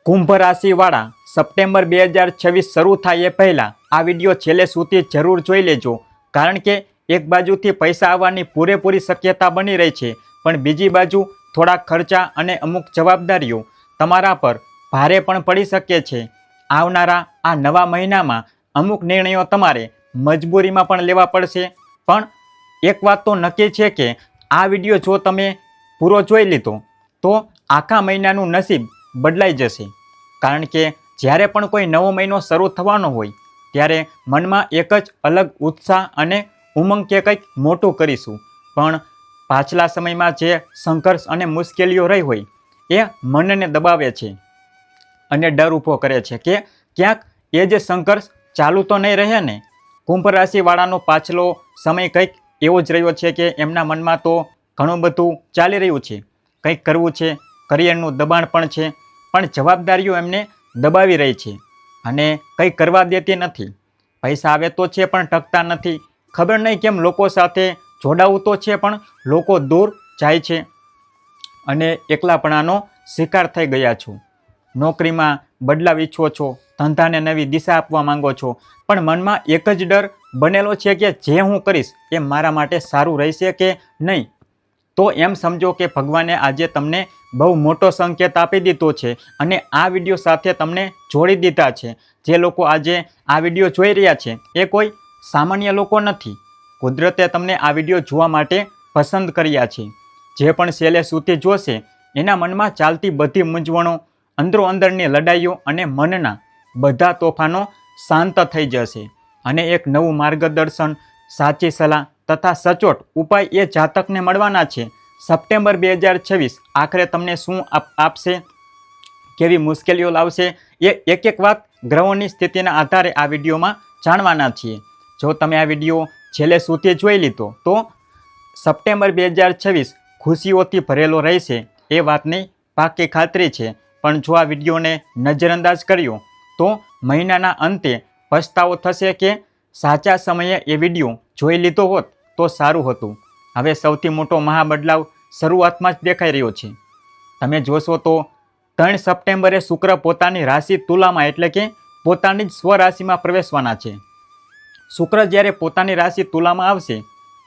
કુંભ રાશિવાળા સપ્ટેમ્બર 2026 શરૂ થાય એ પહેલાં આ વિડીયો છેલ્લે સુધી જરૂર જોઈ લેજો, કારણ કે એક બાજુથી પૈસા આવવાની પૂરેપૂરી શક્યતા બની રહી છે, પણ બીજી બાજુ થોડા ખર્ચા અને અમુક જવાબદારીઓ તમારા પર ભારે પણ પડી શકે છે. આવનારા આ નવા મહિનામાં અમુક નિર્ણયો તમારે મજબૂરીમાં પણ લેવા પડશે, પણ એક વાત તો નક્કી છે કે આ વિડીયો જો તમે પૂરો જોઈ લીધો તો આખા મહિનાનું નસીબ બદલાઈ જશે. કારણ કે જ્યારે પણ કોઈ નવો મહિનો શરૂ થવાનો હોય ત્યારે મનમાં એક જ અલગ ઉત્સાહ અને ઉમંગ કે કંઈક મોટું કરીશું, પણ પાછલા સમયમાં જે સંઘર્ષ અને મુશ્કેલીઓ રહી હોય એ મનને દબાવે છે અને ડર ઊભો કરે છે કે ક્યાંક એ જે સંઘર્ષ ચાલુ તો નહીં રહે ને. કુંભ રાશિવાળાનો પાછલો સમય કંઈક એવો જ રહ્યો છે કે એમના મનમાં તો ઘણું બધું ચાલી રહ્યું છે, કંઈક કરવું છે, કરિયરનું દબાણ પણ છે, પણ જવાબદારીઓ એમને દબાવી રહી છે અને કંઈ કરવા દેતી નથી. પૈસા આવે તો છે પણ ટકતા નથી. ખબર નહીં કેમ લોકો સાથે જોડાવું તો છે પણ લોકો દૂર જાય છે અને એકલાપણાનો શિકાર થઈ ગયા છો. નોકરીમાં બદલાવ ઈચ્છો છો, ધંધાને નવી દિશા આપવા માંગો છો, પણ મનમાં એક જ ડર બનેલો છે કે જે હું કરીશ એ મારા માટે સારું રહેશે કે નહીં. તો એમ સમજો કે ભગવાને આજે તમને બહુ મોટો સંકેત આપી દીધો છે અને આ વિડીયો સાથે તમને જોડી દીધા છે. જે લોકો આજે આ વિડીયો જોઈ રહ્યા છે એ કોઈ સામાન્ય લોકો નથી. કુદરતે તમને આ વિડીયો જોવા માટે પસંદ કર્યા છે. જે પણ છેલ્લે સુધી જોશે એના મનમાં ચાલતી બધી મૂંઝવણો, અંદરો અંદરની લડાઈઓ અને મનના બધા તોફાનો શાંત થઈ જશે અને એક નવું માર્ગદર્શન, સાચી સલાહ તથા સચોટ ઉપાય એ જાતકને મળવાના છે. સપ્ટેમ્બર 2026 આખરે તમને શું આપશે, કેવી મુશ્કેલીઓ લાવશે, એ એક એક વાત ગ્રહોની સ્થિતિના આધારે આ વિડીયોમાં જાણવાના છીએ. જો તમે આ વિડીયો છેલ્લે સુધી જોઈ લીધો તો સપ્ટેમ્બર 2026 ખુશીઓથી ભરેલો રહેશે એ વાતની પાક્કી ખાતરી છે. પણ જો આ વિડીયોને નજરઅંદાજ કર્યો તો મહિનાના અંતે પછતાવો થશે કે સાચા સમયે એ વિડીયો જોઈ લીધો હોત તો સારું હતું. હવે સૌથી મોટો મહાબદલાવ શરૂઆતમાં જ દેખાઈ રહ્યો છે. તમે જોશો તો 3 સપ્ટેમ્બરે શુક્ર પોતાની રાશિ તુલામાં એટલે કે પોતાની જ સ્વરાશિમાં પ્રવેશવાના છે. શુક્ર જ્યારે પોતાની રાશિ તુલામાં આવશે,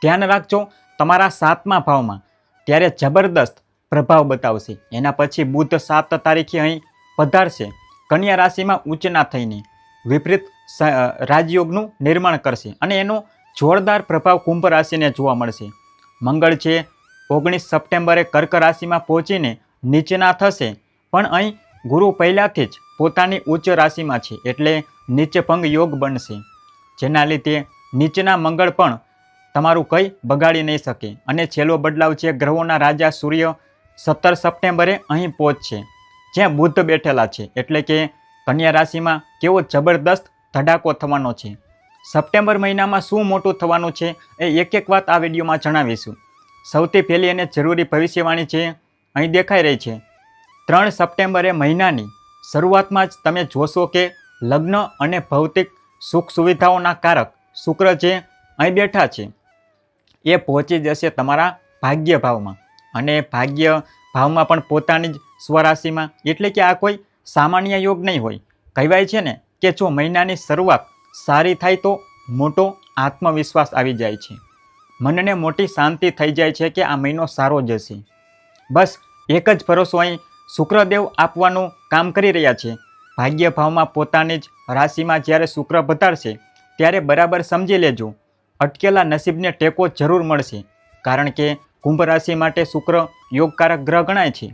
ધ્યાન રાખજો તમારા 7મા ભાવમાં, ત્યારે જબરદસ્ત પ્રભાવ બતાવશે. એના પછી બુધ 7 તારીખે અહીં પધારશે કન્યા રાશિમાં ઉચ્ચના થઈને, વિપરીત રાજયોગનું નિર્માણ કરશે અને એનો જોરદાર પ્રભાવ કુંભ રાશિને જોવા મળશે. મંગળ છે 19 સપ્ટેમ્બરે કર્ક રાશિમાં પહોંચીને નીચેના થશે, પણ અહીં ગુરુ પહેલાંથી જ પોતાની ઉચ્ચ રાશિમાં છે એટલે નીચભંગ યોગ બનશે, જેના લીધે નીચેના મંગળ પણ તમારું કંઈ બગાડી નહીં શકે. અને છેલ્લો બદલાવ છે ગ્રહોના રાજા સૂર્ય 17 સપ્ટેમ્બરે અહીં પહોંચશે જ્યાં બુધ બેઠેલા છે, એટલે કે કન્યા રાશિમાં કેવો જબરદસ્ત ધડાકો થવાનો છે. સપ્ટેમ્બર મહિનામાં શું મોટું થવાનું છે એ એક એક વાત આ વિડીયોમાં જણાવીશું. સૌથી પહેલી અને જરૂરી ભવિષ્યવાણી છે અહીં દેખાઈ રહી છે. 3 સપ્ટેમ્બરે મહિનાની શરૂઆતમાં જ તમે જોશો કે લગ્ન અને ભૌતિક સુખ સુવિધાઓના કારક શુક્ર જે અહીં બેઠા છે એ પહોંચી જશે તમારા ભાગ્ય ભાવમાં, અને ભાગ્ય ભાવમાં પણ પોતાની જ સ્વરાશિમાં, એટલે કે આ કોઈ સામાન્ય યોગ નહીં હોય. કહેવાય છે ને કે જો મહિનાની શરૂઆત સારી થાય તો મોટો આત્મવિશ્વાસ આવી જાય છે, મનને મોટી શાંતિ થઈ જાય છે કે આ મહિનો સારો જશે. બસ એક જ ભરોસો અહીં શુક્રદેવ આપવાનું કામ કરી રહ્યા છે. ભાગ્ય ભાવમાં પોતાની જ રાશિમાં જ્યારે શુક્ર પધારશે ત્યારે બરાબર સમજી લેજો અટકેલા નસીબને ટેકો જરૂર મળશે, કારણ કે કુંભ રાશિ માટે શુક્ર યોગકારક ગ્રહ ગણાય છે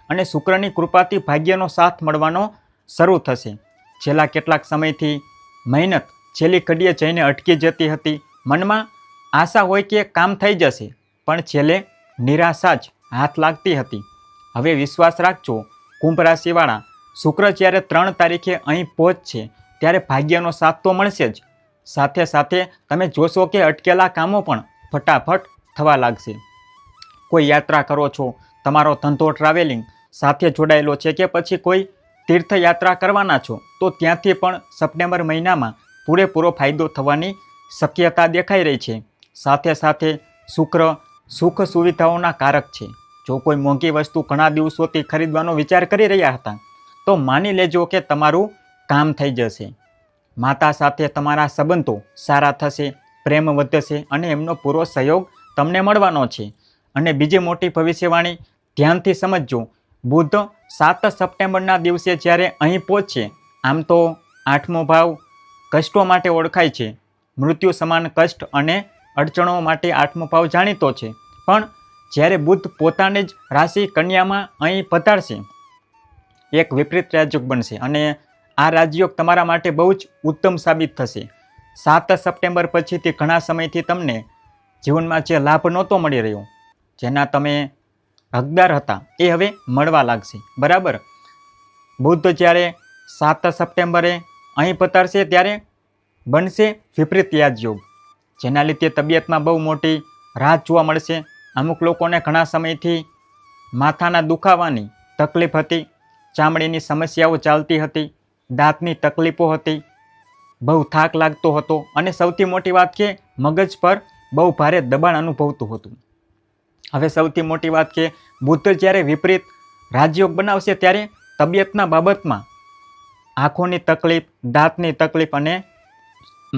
અને શુક્રની કૃપાથી ભાગ્યનો સાથ મળવાનો શરૂ થશે. છેલ્લા કેટલાક સમયથી મહેનત છેલ્લી ઘડીએ જઈને અટકી જતી હતી. મનમાં આશા હોય કે કામ થઈ જશે, પણ છેલ્લે નિરાશા જ હાથ લાગતી હતી. હવે વિશ્વાસ રાખજો કુંભ રાશિવાળા, શુક્ર જ્યારે 3 તારીખે અહીં પહોંચશે ત્યારે ભાગ્યનો સાથ તો મળશે જ, સાથે સાથે તમે જોશો કે અટકેલા કામો પણ ફટાફટ થવા લાગશે. કોઈ યાત્રા કરો છો, તમારો ધંધો ટ્રાવેલિંગ સાથે જોડાયેલો છે કે પછી કોઈ તીર્થયાત્રા કરવાના છો, તો ત્યાંથી પણ સપ્ટેમ્બર મહિનામાં પૂરેપૂરો ફાયદો થવાની શક્યતા દેખાઈ રહી છે. સાથે સાથે શુક્ર સુખ સુવિધાઓના કારક છે. જો કોઈ મોંઘી વસ્તુ ઘણા દિવસોથી ખરીદવાનો વિચાર કરી રહ્યા હતા તો માની લેજો કે તમારું કામ થઈ જશે. માતા સાથે તમારા સંબંધો સારા થશે, પ્રેમ વધશે અને એમનો પૂરો સહયોગ તમને મળવાનો છે. અને બીજી મોટી ભવિષ્યવાણી ધ્યાનથી સમજજો. બુધ 7 સપ્ટેમ્બરના દિવસે જ્યારે અહીં પહોંચશે, આમ તો 8મો ભાવ કષ્ટો માટે ઓળખાય છે. મૃત્યુ સમાન કષ્ટ અને અડચણો માટે 8મો ભાવ જાણીતો છે. પણ જ્યારે બુધ પોતાની જ રાશિ કન્યામાં અહીં પધારશે, એક વિપરીત રાજયોગ બનશે અને આ રાજયોગ તમારા માટે બહુ જ ઉત્તમ સાબિત થશે. 7 સપ્ટેમ્બર પછીથી ઘણા સમયથી તમને જીવનમાં જે લાભ નહોતો મળી રહ્યો, જેના તમે હકદાર હતા, એ હવે મળવા લાગશે. બરાબર. બુધ જ્યારે 7 સપ્ટેમ્બરે અહીં પધારશે ત્યારે બનશે વિપરીત રાજયોગ, જેના લીધે તબિયતમાં બહુ મોટી રાહત જોવા મળશે. અમુક લોકોને ઘણા સમયથી માથાના દુખાવાની તકલીફ હતી, ચામડીની સમસ્યાઓ ચાલતી હતી, દાંતની તકલીફો હતી, બહુ થાક લાગતો હતો અને સૌથી મોટી વાત કે મગજ પર બહુ ભારે દબાણ અનુભવતું હતું. હવે સૌથી મોટી વાત કે બુધ જ્યારે વિપરીત રાજયોગ બનાવશે ત્યારે તબિયતના બાબતમાં આંખોની તકલીફ, દાંતની તકલીફ અને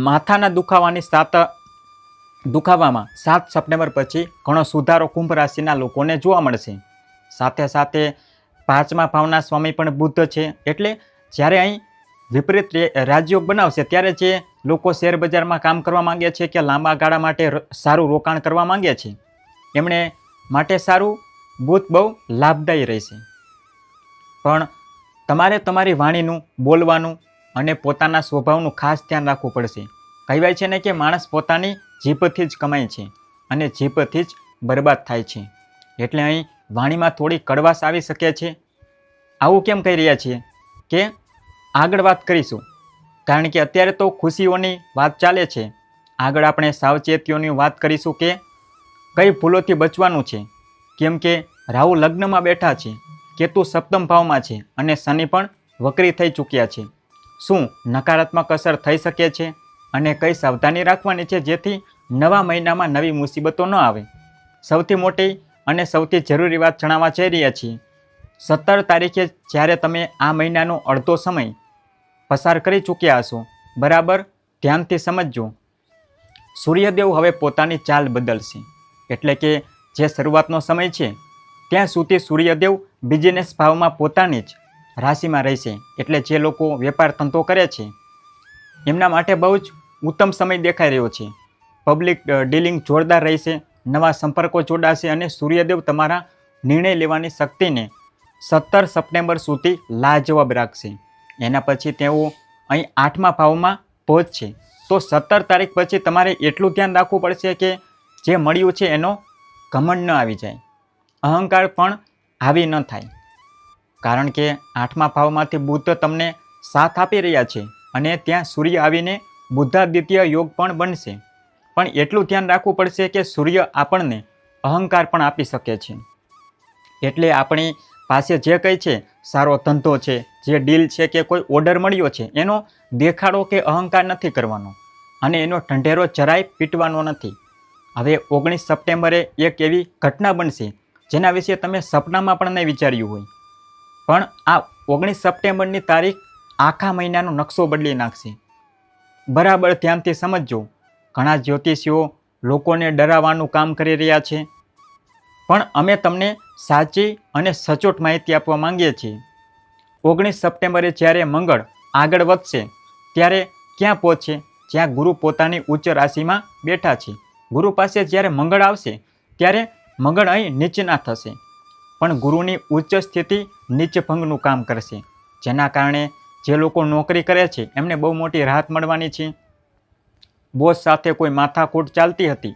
માથાના દુખાવામાં 7 સપ્ટેમ્બર પછી ઘણો સુધારો કુંભ રાશિના લોકોને જોવા મળશે. સાથે સાથે 5મા ભાવના સ્વામી પણ બુધ છે. એટલે જ્યારે અહીં વિપરીત રાજયોગ બનાવશે ત્યારે જે લોકો શેર બજારમાં કામ કરવા માંગે છે કે લાંબા ગાળા માટે સારું રોકાણ કરવા માંગે છે, એમણે માટે સારું બુધ બહુ લાભદાયી રહેશે. પણ તમારે તમારી વાણીનું, બોલવાનું અને પોતાના સ્વભાવનું ખાસ ધ્યાન રાખવું પડશે. કહેવાય છે ને કે માણસ પોતાની જીભથી જ કમાય છે અને જીભથી જ બરબાદ થાય છે. એટલે અહીં વાણીમાં થોડી કડવાશ આવી શકે છે. આવું કેમ કહી રહ્યા છીએ કે આગળ વાત કરીશું, કારણ કે અત્યારે તો ખુશીઓની વાત ચાલે છે. આગળ આપણે સાવચેતીઓની વાત કરીશું કે કઈ ભૂલોથી બચવાનું છે. કેમ કે રાહુ લગ્નમાં બેઠા છે, કેતુ 7મ ભાવમાં છે અને શનિ પણ વક્રી થઈ ચૂક્યા છે. શું નકારાત્મક અસર થઈ શકે છે અને કઈ સાવધાની રાખવાની છે જેથી નવા મહિનામાં નવી મુસીબતો ન આવે? સૌથી મોટી અને સૌથી જરૂરી વાત જણાવવા જઈ રહ્યા છીએ. 17 તારીખે જ્યારે તમે આ મહિનાનો અડધો સમય પસાર કરી ચૂક્યા હશો, બરાબર ધ્યાનથી સમજજો. સૂર્યદેવ હવે પોતાની ચાલ બદલશે. એટલે કે જે શરૂઆતનો સમય છે ત્યાં સુધી સૂર્યદેવ બિઝનેસ ભાવમાં પોતાની જ રાશિમાં રહેશે. એટલે જે લોકો વેપાર ધંધો કરે છે એમના માટે બહુ જ ઉત્તમ સમય દેખાઈ રહ્યો છે. પબ્લિક ડીલિંગ જોરદાર રહેશે, નવા સંપર્કો જોડાશે અને સૂર્યદેવ તમારા નિર્ણય લેવાની શક્તિને 17 સપ્ટેમ્બર સુધી લાજવાબ રાખશે. એના પછી તેઓ અહીં 8મા ભાવમાં પહોંચશે. તો 17 તારીખ પછી તમારે એટલું ધ્યાન રાખવું પડશે કે જે મળ્યું છે એનો ઘમંડ ન આવી જાય, અહંકાર પણ હાવી ન થાય. કારણ કે 8મા ભાવમાંથી બુધ તમને સાથ આપી રહ્યા છે અને ત્યાં સૂર્ય આવીને બુદ્ધાદિત્ય યોગ પણ બનશે. પણ એટલું ધ્યાન રાખવું પડશે કે સૂર્ય આપણને અહંકાર પણ આપી શકે છે. એટલે આપણી પાસે જે કંઈ છે, સારો ધંધો છે, જે ડીલ છે કે કોઈ ઓર્ડર મળ્યો છે, એનો દેખાડો કે અહંકાર નથી કરવાનો અને એનો ઢંઢેરો જરાય પીટવાનો નથી. હવે 19 સપ્ટેમ્બરે એક એવી ઘટના બનશે જેના વિશે તમે સપનામાં પણ નહીં વિચાર્યું હોય. પણ આ 19 સપ્ટેમ્બરની તારીખ આખા મહિનાનો નકશો બદલી નાખશે. બરાબર ધ્યાનથી સમજજો. ઘણા જ્યોતિષીઓ લોકોને ડરાવવાનું કામ કરી રહ્યા છે, પણ અમે તમને સાચી અને સચોટ માહિતી આપવા માંગીએ છીએ. 19 સપ્ટેમ્બરે જ્યારે મંગળ આગળ વધશે ત્યારે ક્યાં પહોંચશે? જ્યાં ગુરુ પોતાની ઉચ્ચ રાશિમાં બેઠા છે. ગુરુ પાસે જ્યારે મંગળ આવશે ત્યારે મંગળ અહીં નીચના થશે, પણ ગુરુની ઉચ્ચ સ્થિતિ નીચ ભંગનું કામ કરશે. જેના કારણે જે લોકો નોકરી કરે છે એમને બહુ મોટી રાહત મળવાની છે. બોસ સાથે કોઈ માથાકૂટ ચાલતી હતી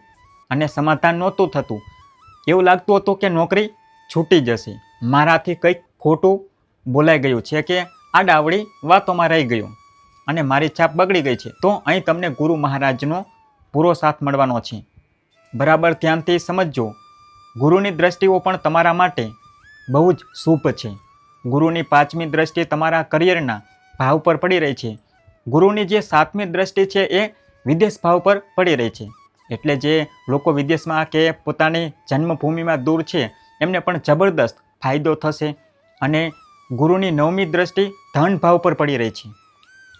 અને સમાધાન નહોતું થતું, એવું લાગતું હતું કે નોકરી છૂટી જશે, મારાથી કંઈક ખોટું બોલાઈ ગયું છે કે આડાવડી વાતોમાં રહી ગયું અને મારી છાપ બગડી ગઈ છે. તો અહીં તમને ગુરુ મહારાજનો પૂરો સાથ મળવાનો છે. બરાબર ધ્યાનથી સમજજો. ગુરુની દ્રષ્ટિઓ પણ તમારા માટે બહુ જ શુભ છે. ગુરુની 5મી દ્રષ્ટિ તમારા કરિયરના ભાવ પર પડી રહી છે. ગુરુની જે 7મી દ્રષ્ટિ છે એ વિદેશ ભાવ પર પડી રહી છે. એટલે જે લોકો વિદેશમાં કે પોતાની જન્મભૂમિમાં દૂર છે એમને પણ જબરદસ્ત ફાયદો થશે અને ગુરુની 9મી દ્રષ્ટિ ધન ભાવ પર પડી રહી છે.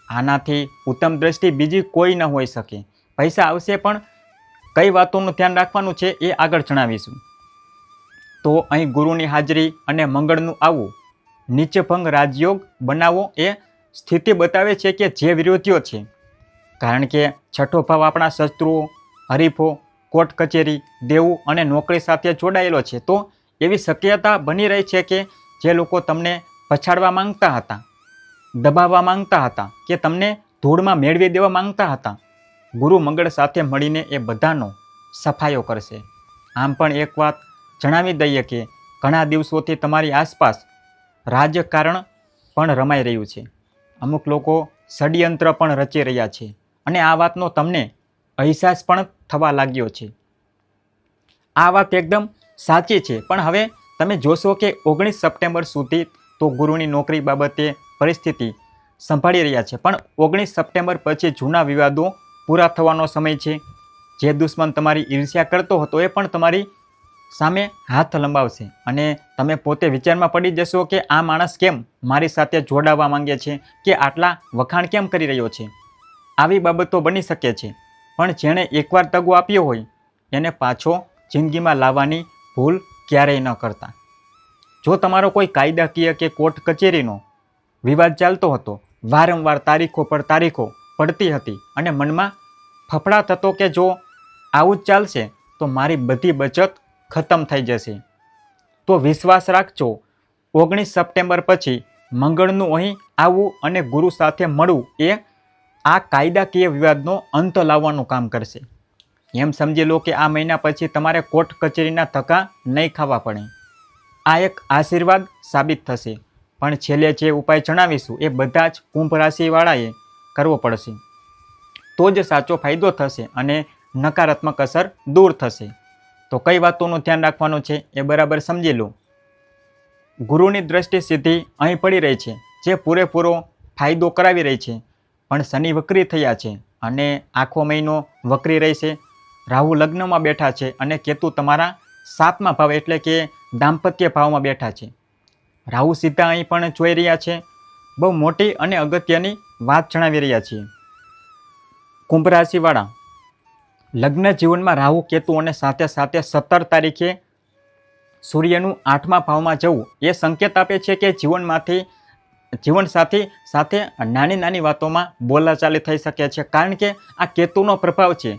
આનાથી ઉત્તમ દ્રષ્ટિ બીજી કોઈ ન હોઈ શકે. પૈસા આવશે, પણ કઈ વાતોનું ધ્યાન રાખવાનું છે એ આગળ જણાવીશું. તો અહીં ગુરુની હાજરી અને મંગળનું આવવું નીચભંગ રાજયોગ બનાવો એ સ્થિતિ બતાવે છે કે જે વિરોધીઓ છે, કારણ કે છઠ્ઠો ભાવ આપણા શત્રુઓ, હરીફો, કોર્ટ કચેરી, દેવું અને નોકરી સાથે જોડાયેલો છે. તો એવી શક્યતા બની રહી છે કે જે લોકો તમને પછાડવા માંગતા હતા, દબાવવા માંગતા હતા કે તમને ધૂળમાં મેળવી દેવા માંગતા હતા, ગુરુ મંગળ સાથે મળીને એ બધાનો સફાયો કરશે. આમ પણ એક વાત જણાવી દઈએ કે ઘણા દિવસોથી તમારી આસપાસ રાજકારણ પણ રમાઈ રહ્યું છે. અમુક લોકો ષડયંત્ર પણ રચી રહ્યા છે અને આ વાતનો તમને અહેસાસ પણ થવા લાગ્યો છે. આ વાત એકદમ સાચી છે, પણ હવે તમે જોશો કે 19 સપ્ટેમ્બર સુધી તો ગુરુની નોકરી બાબતે પરિસ્થિતિ સંભાળી રહ્યા છે, પણ 19 સપ્ટેમ્બર પછી જૂના વિવાદો પૂરા થવાનો સમય છે. જે દુશ્મન તમારી ઈર્ષ્યા કરતો હતો એ પણ તમારી સામે હાથ લંબાવશે અને તમે પોતે વિચારમાં પડી જશો કે આ માણસ કેમ મારી સાથે જોડાવા માંગે છે, કે આટલા વખાણ કેમ કરી રહ્યો છે. આવી બાબતો બની શકે છે, પણ જેણે એકવાર દગો આપ્યો હોય એને પાછો જિંદગીમાં લાવવાની ભૂલ ક્યારેય ન કરતા. જો તમારો કોઈ કાયદાકીય કે કોર્ટ કચેરીનો વિવાદ ચાલતો હતો, વારંવાર તારીખો પર તારીખો પડતી હતી અને મનમાં ફફડાટ હતો કે જો આવું જ ચાલશે તો મારી બધી બચત ખતમ થઈ જશે, તો વિશ્વાસ રાખજો 19 સપ્ટેમ્બર પછી મંગળનું અહીં આવવું અને ગુરુ સાથે મળવું એ આ કાયદાકીય વિવાદનો અંત લાવવાનું કામ કરશે. એમ સમજી લો કે આ મહિના પછી તમારે કોર્ટ કચેરીના ધક્કા નહીં ખાવા પડે. આ એક આશીર્વાદ સાબિત થશે. પણ છેલ્લે જે ઉપાય જણાવીશું એ બધા જ કુંભ રાશિવાળાએ કરવો પડશે, તો જ સાચો ફાયદો થશે અને નકારાત્મક અસર દૂર થશે. તો કઈ વાતોનું ધ્યાન રાખવાનું છે એ બરાબર સમજી લો. ગુરુની દ્રષ્ટિ સીધી અહીં પડી રહી છે, જે પૂરેપૂરો ફાયદો કરાવી રહી છે, પણ શનિ વક્રી થયા છે અને આખો મહિનો વક્રી રહેશે. રાહુ લગ્નમાં બેઠા છે અને કેતુ તમારા 7મા ભાવ એટલે કે દાંપત્ય ભાવમાં બેઠા છે. રાહુ સીધા અહીં પણ જોઈ રહ્યા છે. બહુ મોટી અને અગત્યની વાત જણાવી રહ્યા છીએ. કુંભ રાશિવાળા, લગ્ન જીવનમાં રાહુ કેતુ અને સાથે સાથે 17 તારીખે સૂર્યનું 8મા ભાવમાં જવું એ સંકેત આપે છે કે જીવનસાથી સાથે નાની નાની વાતોમાં બોલાચાલી થઈ શકે છે, કારણ કે આ કેતુનો પ્રભાવ છે.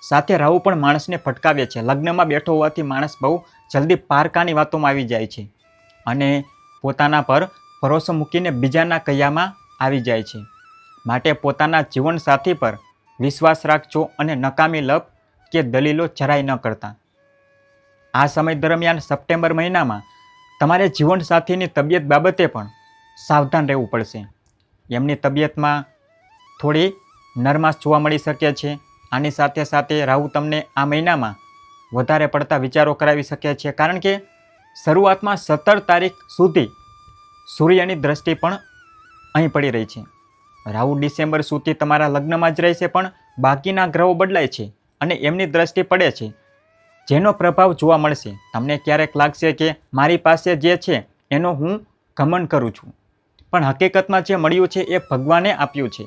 સાથે રાહુ પણ માણસને ફટકાવે છે. લગ્નમાં બેઠો હોવાથી માણસ બહુ જલ્દી પારકાની વાતોમાં આવી જાય છે અને પોતાના પર ભરોસો મૂકીને બીજાના કયામાં આવી જાય છે. માટે પોતાના જીવનસાથી પર વિશ્વાસ રાખજો અને નકામી લપ કે દલીલો જરાય ન કરતા. આ સમય દરમિયાન સપ્ટેમ્બર મહિનામાં તમારે જીવનસાથીની તબિયત બાબતે પણ સાવધાન રહેવું પડશે. એમની તબિયતમાં થોડી નરમાશ જોવા મળી શકે છે. આની સાથે સાથે રાહુ તમને આ મહિનામાં વધારે પડતા વિચારો કરાવી શકે છે, કારણ કે શરૂઆતમાં 17 તારીખ સુધી સૂર્યની દ્રષ્ટિ પણ અહીં પડી રહી છે. રાહુ ડિસેમ્બર સુધી તમારા લગ્નમાં જ રહેશે, પણ બાકીના ગ્રહો બદલાય છે અને એમની દ્રષ્ટિ પડે છે, જેનો પ્રભાવ જોવા મળશે. તમને ક્યારેક લાગશે કે મારી પાસે જે છે એનો હું ઘમંડ કરું છું, પણ હકીકતમાં જે મળ્યું છે એ ભગવાને આપ્યું છે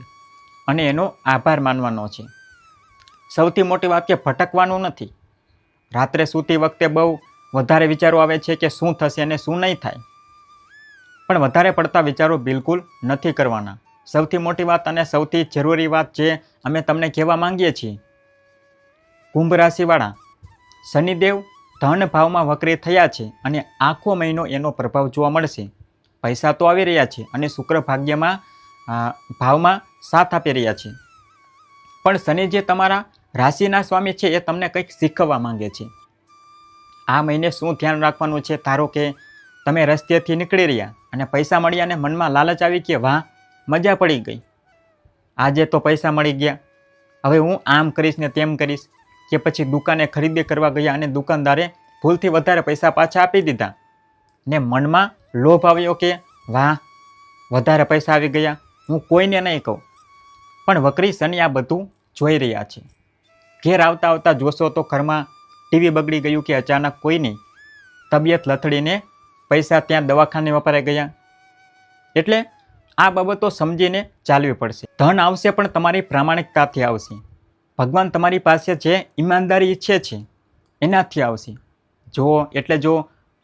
અને એનો આભાર માનવાનો છે. સૌથી મોટી વાત કે ભટકવાનું નથી. રાત્રે સૂતી વખતે બહુ વધારે વિચારો આવે છે કે શું થશે અને શું નહીં થાય, પણ વધારે પડતા વિચારો બિલકુલ નથી કરવાના. સૌથી મોટી વાત અને સૌથી જરૂરી વાત જે અમે તમને કહેવા માંગીએ છીએ, કુંભ રાશિવાળા, શનિદેવ ધન ભાવમાં વક્રી થયા છે અને આખો મહિનો એનો પ્રભાવ જોવા મળશે. પૈસા તો આવી રહ્યા છે અને શુક્ર ભાવમાં સાથ આપી રહ્યા છે, પણ શનિ જે તમારા રાશિના સ્વામી છે એ તમને કંઈક શીખવવા માંગે છે. આ મહિને શું ધ્યાન રાખવાનું છે? ધારો કે તમે રસ્તેથી નીકળી રહ્યા અને પૈસા મળ્યા અને મનમાં લાલચ આવી કે વાહ મજા પડી ગઈ, આજે તો પૈસા મળી ગયા, હવે હું આમ કરીશ ને તેમ કરીશ. કે પછી દુકાને ખરીદી કરવા ગયા અને દુકાનદારે ભૂલથી વધારે પૈસા પાછા આપી દીધા ને મનમાં લોભ આવ્યો કે વાહ વધારે પૈસા આવી ગયા, હું કોઈને નહીં કહું. પણ વક્રી શનિ આ બધું જોઈ રહ્યા છે. ઘેર આવતા આવતા જોશો તો ઘરમાં ટીવી બગડી ગયું કે અચાનક કોઈની તબિયત લથડીને પૈસા ત્યાં દવાખાને વપરાઈ ગયા. એટલે આ બાબતો સમજીને ચાલવી પડશે. ધન આવશે પણ તમારી પ્રામાણિકતાથી આવશે. ભગવાન તમારી પાસે જે ઈમાનદારી ઈચ્છે છે એનાથી આવશે. જો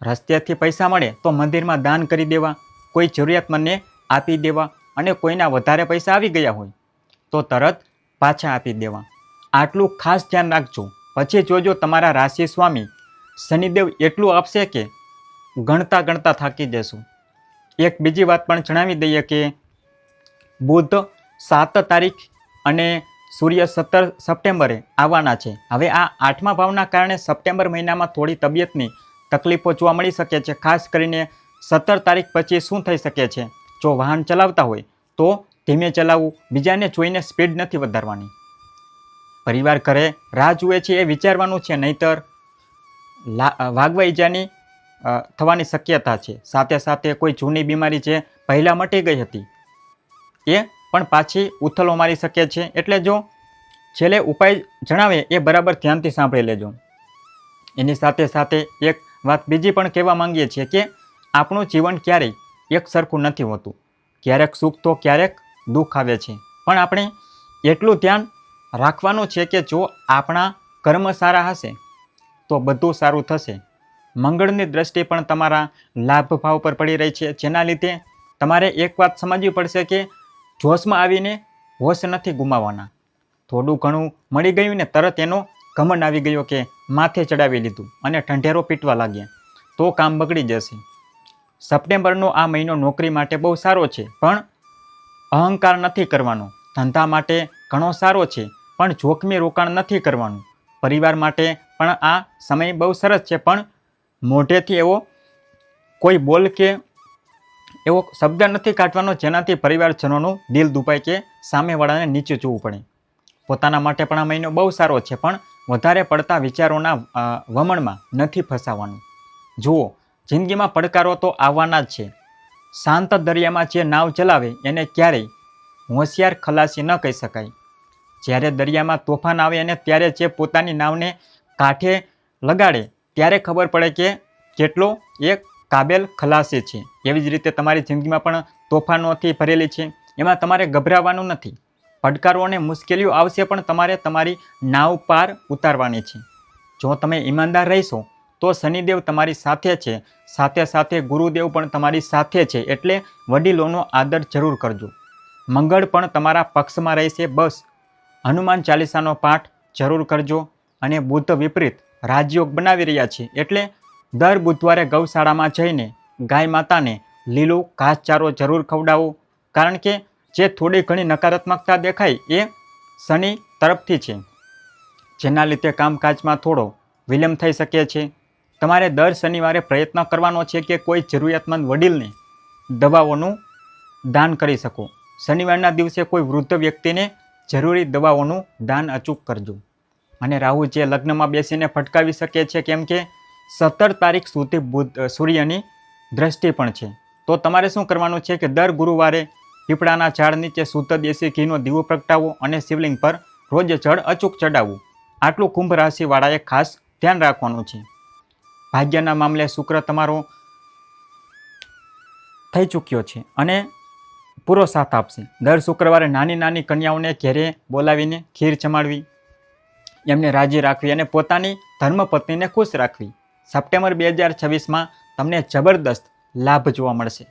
રસ્તેથી પૈસા મળે તો મંદિરમાં દાન કરી દેવા, કોઈ જરૂરિયાતમંદને આપી દેવા, અને કોઈના વધારે પૈસા આવી ગયા હોય તો તરત પાછા આપી દેવા. આટલું ખાસ ધ્યાન રાખજો. પછી જોજો તમારા રાશિ સ્વામી શનિદેવ એટલું આપશે કે ગણતા ગણતા થાકી જશો. એક બીજી વાત પણ જણાવી દઈએ કે બુધ 7 તારીખ અને સૂર્ય 17 સપ્ટેમ્બરે આવવાના છે. હવે આ 8મા ભાવના કારણે સપ્ટેમ્બર મહિનામાં થોડી તબિયતની તકલીફો જોવા મળી શકે છે. ખાસ કરીને 17 તારીખ પછી શું થઈ શકે છે, જો વાહન ચલાવતા હોય તો ધીમે ચલાવવું, બીજાને જોઈને સ્પીડ નથી વધારવાની. પરિવાર ઘરે રાહ જુએ છે એ વિચારવાનું છે, નહીતર વાગવા ઈજાની થવાની શક્યતા છે. સાથે સાથે કોઈ જૂની બીમારી જે પહેલાં મટી ગઈ હતી એ પણ પાછી ઉથલો મારી શકે છે. એટલે જો છેલ્લે ઉપાય જણાવે એ બરાબર ધ્યાનથી સાંભળી લેજો. એની સાથે સાથે એક વાત બીજી પણ કહેવા માંગીએ છીએ કે આપણું જીવન ક્યારેય એક સરખું નથી હોતું. ક્યારેક સુખ તો ક્યારેક દુઃખ આવે છે, પણ આપણે એટલું ધ્યાન રાખવાનું છે કે જો આપણા કર્મ સારા હશે તો બધું સારું થશે. મંગળની દ્રષ્ટિ પણ તમારા લાભ ભાવ પર પડી રહી છે, જેના લીધે તમારે એક વાત સમજવી પડશે કે જોશમાં આવીને હોશ નથી ગુમાવવાના. થોડું ઘણું મળી ગયું ને તરત એનો ઘમંડ આવી ગયો કે માથે ચડાવી લીધું અને ઢંઢેરો પીટવા લાગ્યા તો કામ બગડી જશે. સપ્ટેમ્બરનો આ મહિનો નોકરી માટે બહુ સારો છે, પણ અહંકાર નથી કરવાનો. ધંધા માટે ઘણો સારો છે, પણ જોખમી રોકાણ નથી કરવાનું. પરિવાર માટે પણ આ સમય બહુ સરસ છે, પણ મોઢેથી એવો કોઈ બોલ કે એવો શબ્દ નથી કાઢવાનો જેનાથી પરિવારજનોનું દિલ દુભાય કે સામેવાળાને નીચે જોવું પડે. પોતાના માટે પણ આ મહિનો બહુ સારો છે, પણ વધારે પડતા વિચારોના વમણમાં નથી ફસાવાનું. જુઓ, જિંદગીમાં પડકારો તો આવવાના જ છે. શાંત દરિયામાં જે નાવ ચલાવે એને ક્યારેય હોશિયાર ખલાસી ન કહી શકાય. જ્યારે દરિયામાં તોફાન આવે અને ત્યારે જે પોતાની નાવને કાંઠે લગાડે ત્યારે ખબર પડે કે કેટલો એક કાબેલ ખલાસી છે. એવી જ રીતે તમારી જિંદગીમાં પણ તોફાનોથી ભરેલી છે, એમાં તમારે ગભરાવાનું નથી. પડકારો અને મુશ્કેલીઓ આવશે, પણ તમારે તમારી નાવ પાર ઉતારવાની છે. જો તમે ઈમાનદાર રહેશો તો શનિદેવ તમારી સાથે છે, સાથે સાથે ગુરુદેવ પણ તમારી સાથે છે. એટલે વડીલોનો આદર જરૂર કરજો. મંગળ પણ તમારા પક્ષમાં રહેશે. બસ હનુમાન ચાલીસાનો પાઠ જરૂર કરજો. અને બુધ વિપરીત રાજયોગ બનાવી રહ્યા છે, એટલે દર બુધવારે ગૌશાળામાં જઈને ગાય માતાને લીલું ઘાસચારો જરૂર ખવડાવો. કારણ કે જે થોડી ઘણી નકારાત્મકતા દેખાય એ શનિ તરફથી છે, જેના લીધે કામકાજમાં થોડો વિલંબ થઈ શકે છે. તમારે દર શનિવારે પ્રયત્ન કરવાનો છે કે કોઈ જરૂરિયાતમંદ વડીલને દવાઓનું દાન કરી શકો. શનિવારના દિવસે કોઈ વૃદ્ધ વ્યક્તિને જરૂરી દવાઓનું દાન અચૂક કરજો. અને રાહુ જે લગ્નમાં બેસીને ફટકાવી શકે છે, કેમ કે 17 તારીખ સુધી સૂર્યની દ્રષ્ટિ પણ છે. તો તમારે શું કરવાનું છે કે દર ગુરુવારે પીપળાના ઝાડ નીચે શુદ્ધ દેશી ઘીનો દીવો પ્રગટાવો અને શિવલિંગ પર રોજ જળ અચૂક ચડાવવું. આટલું કુંભ રાશિવાળાએ ખાસ ધ્યાન રાખવાનું છે. ભાગ્યના મામલે શુક્ર તમારો થઈ ચૂક્યો છે અને પૂરો સાથ આપશે. દર શુક્રવારે નાની નાની કન્યાઓને ઘેરે બોલાવીને ખીર જમાડવી, એમને રાજી રાખવી અને પોતાની ધર્મપત્નીને ખુશ રાખવી. સપ્ટેમ્બર 2026માં તમને જબરદસ્ત લાભ જોવા મળશે.